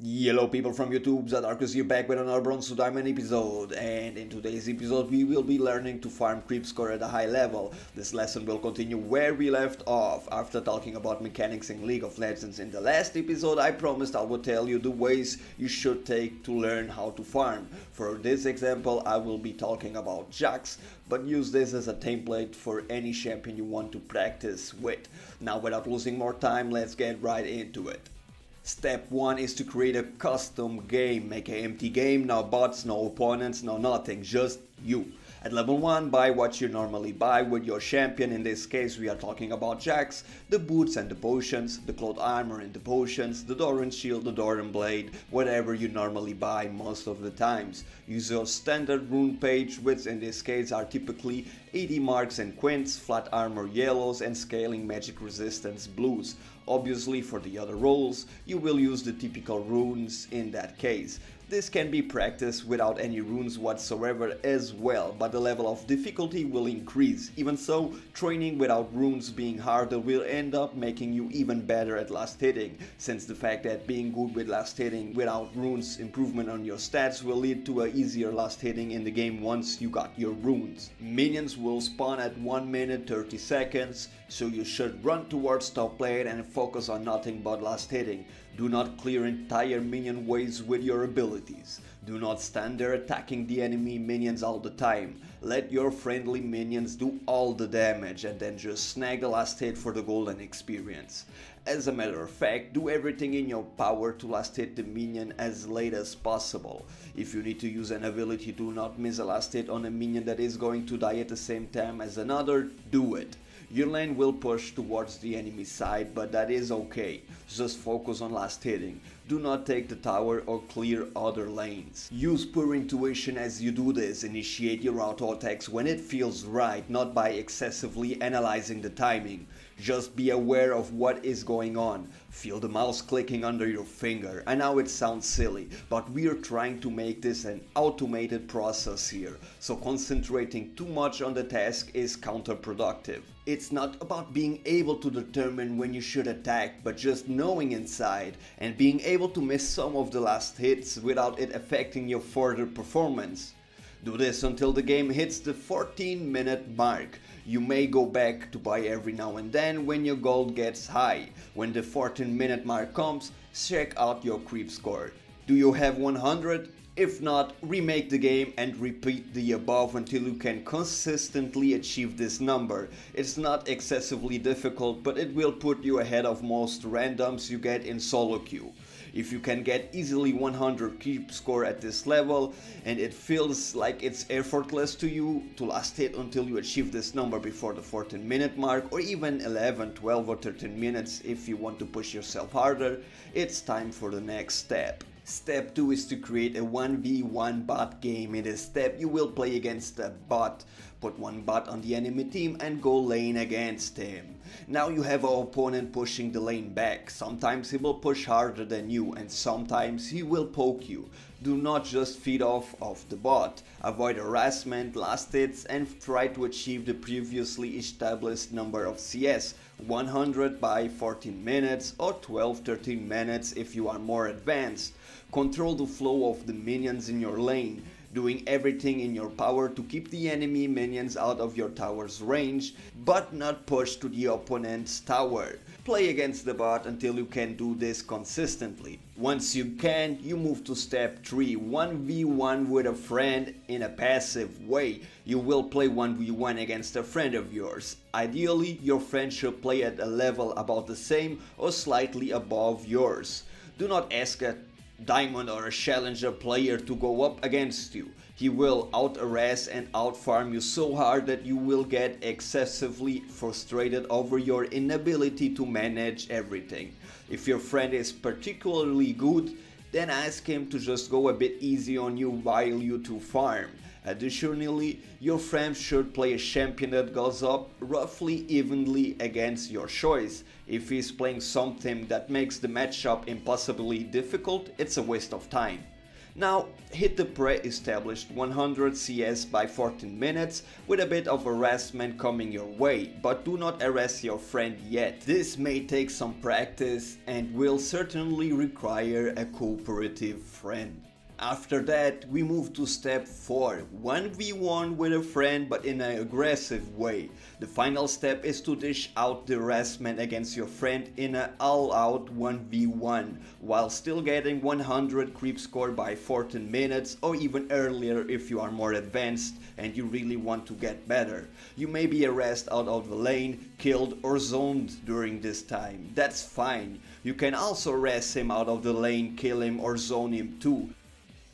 Hello people from YouTube, Zadarkus here back with another Bronze to Diamond episode, and in today's episode we will be learning to farm creep score at a high level. This lesson will continue where we left off. After talking about mechanics in League of Legends in the last episode, I promised I would tell you the ways you should take to learn how to farm. For this example I will be talking about Jax, but use this as a template for any champion you want to practice with. Now without losing more time, let's get right into it. Step 1 is to create a custom game. Make an empty game, no bots, no opponents, no nothing, just you. At level 1, buy what you normally buy with your champion. In this case we are talking about Jax, the boots and the potions, the cloth armor and the potions, the Doran shield, the Doran blade, whatever you normally buy most of the times. Use your standard rune page, which in this case are typically 80 marks and quints, flat armor yellows and scaling magic resistance blues. Obviously for the other roles, you will use the typical runes in that case. This can be practiced without any runes whatsoever as well, but the level of difficulty will increase. Even so, training without runes being harder will end up making you even better at last hitting, since the fact that being good with last hitting without runes improvement on your stats will lead to a easier last hitting in the game once you got your runes. Minions will spawn at 1 minute 30 seconds, so you should run towards top lane and focus on nothing but last hitting. Do not clear entire minion waves with your abilities. Do not stand there attacking the enemy minions all the time. Let your friendly minions do all the damage and then just snag the last hit for the golden experience. As a matter of fact, do everything in your power to last hit the minion as late as possible. If you need to use an ability to not miss a last hit on a minion that is going to die at the same time as another, do it. Your lane will push towards the enemy side, but that is okay. Just focus on last hitting. Do not take the tower or clear other lanes. Use pure intuition as you do this. Initiate your auto attacks when it feels right, not by excessively analyzing the timing. Just be aware of what is going on. Feel the mouse clicking under your finger. I know it sounds silly, but we are trying to make this an automated process here, so concentrating too much on the task is counterproductive. It's not about being able to determine when you should attack, but just knowing inside and being able to miss some of the last hits without it affecting your further performance. Do this until the game hits the 14-minute mark. You may go back to buy every now and then when your gold gets high. When the 14-minute mark comes, check out your creep score. Do you have 100? If not, remake the game and repeat the above until you can consistently achieve this number. It's not excessively difficult, but it will put you ahead of most randoms you get in solo queue. If you can get easily 100 creep score at this level and it feels like it's effortless to you to last hit until you achieve this number before the 14-minute mark, or even 11, 12 or 13 minutes if you want to push yourself harder, it's time for the next step. Step 2 is to create a 1v1 bot game. In this step you will play against a bot. Put one bot on the enemy team and go lane against him. Now you have an opponent pushing the lane back. Sometimes he will push harder than you and sometimes he will poke you. Do not just feed off of the bot. Avoid harassment, last hits, and try to achieve the previously established number of CS, 100 by 14 minutes or 12-13 minutes if you are more advanced. Control the flow of the minions in your lane, doing everything in your power to keep the enemy minions out of your tower's range, but not push to the opponent's tower. Play against the bot until you can do this consistently. Once you can, you move to step 3, 1v1 with a friend in a passive way. You will play 1v1 against a friend of yours. Ideally, your friend should play at a level about the same or slightly above yours. Do not ask a diamond or a challenger player to go up against you. He will out-harass and out-farm you so hard that you will get excessively frustrated over your inability to manage everything. If your friend is particularly good, then ask him to just go a bit easy on you while you two farm. Additionally, your friend should play a champion that goes up roughly evenly against your choice. If he's playing something that makes the matchup impossibly difficult, it's a waste of time. Now hit the pre-established 100 CS by 14 minutes with a bit of harassment coming your way, but do not harass your friend yet. This may take some practice and will certainly require a cooperative friend. After that, we move to step 4, 1v1 with a friend but in an aggressive way. The final step is to dish out the harassment against your friend in an all-out 1v1, while still getting 100 creep score by 14 minutes or even earlier if you are more advanced and you really want to get better. You may be harassed out of the lane, killed or zoned during this time. That's fine. You can also harass him out of the lane, kill him or zone him too.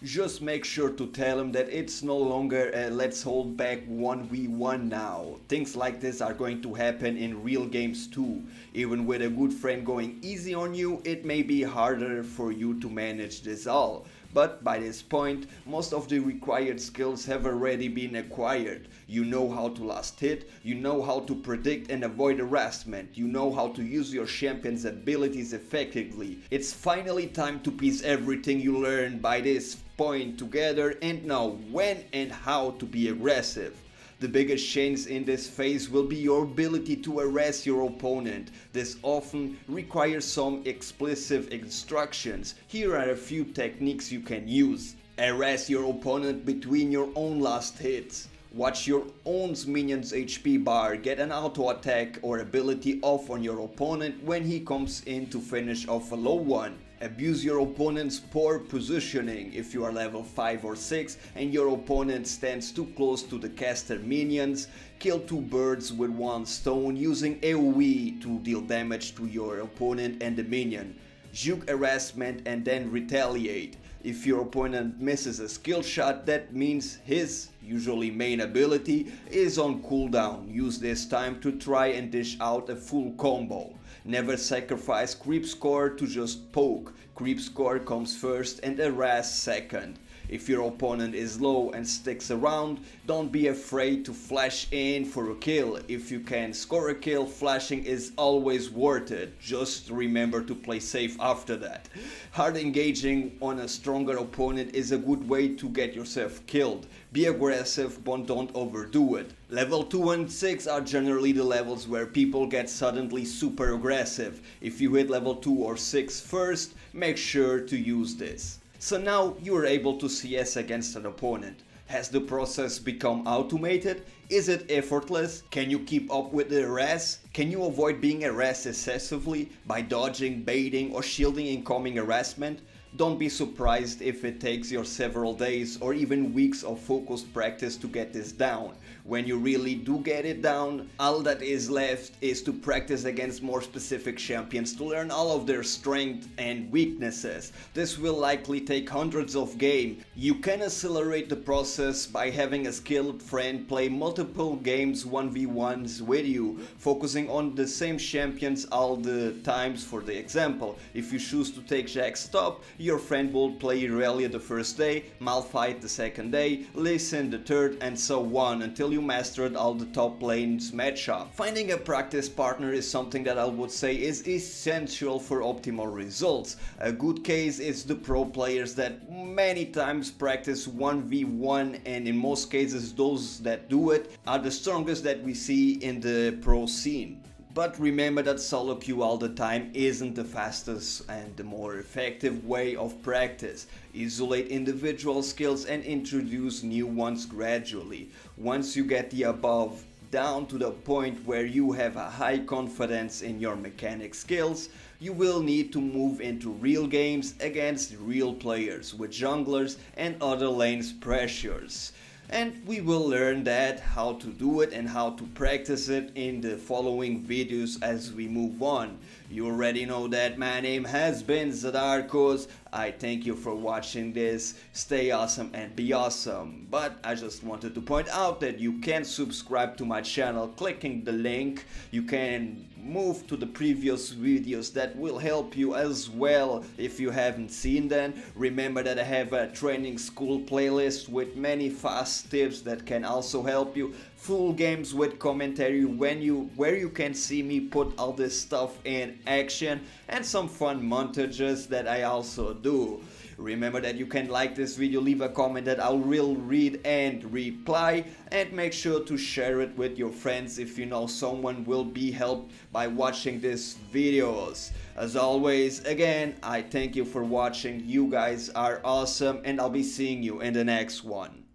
Just make sure to tell him that it's no longer a let's hold back 1v1 now. Things like this are going to happen in real games too. Even with a good friend going easy on you, it may be harder for you to manage this all. But by this point, most of the required skills have already been acquired. You know how to last hit, you know how to predict and avoid harassment, you know how to use your champion's abilities effectively. It's finally time to piece everything you learned by this point together and know when and how to be aggressive. The biggest change in this phase will be your ability to harass your opponent. This often requires some explicit instructions. Here are a few techniques you can use. Harass your opponent between your own last hits. Watch your own minion's HP bar, get an auto attack or ability off on your opponent when he comes in to finish off a low one. Abuse your opponent's poor positioning if you are level 5 or 6 and your opponent stands too close to the caster minions. Kill 2 birds with 1 stone using AoE to deal damage to your opponent and the minion. Juke harassment and then retaliate. If your opponent misses a skill shot, that means his, usually main ability, is on cooldown. Use this time to try and dish out a full combo. Never sacrifice creep score to just poke. Creep score comes first and harass second. If your opponent is low and sticks around, don't be afraid to flash in for a kill. If you can score a kill, flashing is always worth it. Just remember to play safe after that. Hard engaging on a stronger opponent is a good way to get yourself killed. Be aggressive but don't overdo it. Level 2 and 6 are generally the levels where people get suddenly super aggressive. If you hit level 2 or 6 first, make sure to use this. So now you are able to CS against an opponent. Has the process become automated? Is it effortless? Can you keep up with the harass? Can you avoid being harassed excessively by dodging, baiting or shielding incoming harassment? Don't be surprised if it takes you several days or even weeks of focused practice to get this down. When you really do get it down, all that is left is to practice against more specific champions to learn all of their strengths and weaknesses. This will likely take hundreds of games. You can accelerate the process by having a skilled friend play multiple games 1v1s with you, focusing on the same champions all the times. For the example, if you choose to take Jack's top, your friend will play Irelia the first day, Malphite the second day, Lee Sin the third, and so on until you mastered all the top lanes matchup. Finding a practice partner is something that I would say is essential for optimal results. A good case is the pro players that many times practice 1v1, and in most cases those that do it are the strongest that we see in the pro scene. But remember that solo queue all the time isn't the fastest and the more effective way of practice. Isolate individual skills and introduce new ones gradually. Once you get the above down to the point where you have a high confidence in your mechanic skills, you will need to move into real games against real players with junglers and other lanes pressures. And we will learn that, how to do it and how to practice it in the following videos as we move on. You already know that my name has been Zadarkus. I thank you for watching this. Stay awesome and be awesome. But I just wanted to point out that you can subscribe to my channel clicking the link. You can move to the previous videos that will help you as well if you haven't seen them. Remember that I have a training school playlist with many fast tips that can also help you, full games with commentary where you can see me put all this stuff in action, and some fun montages that I also do. Remember that you can like this video, leave a comment that I will read and reply, and make sure to share it with your friends if you know someone will be helped by watching these videos. As always, again, I thank you for watching. You guys are awesome, and I'll be seeing you in the next one.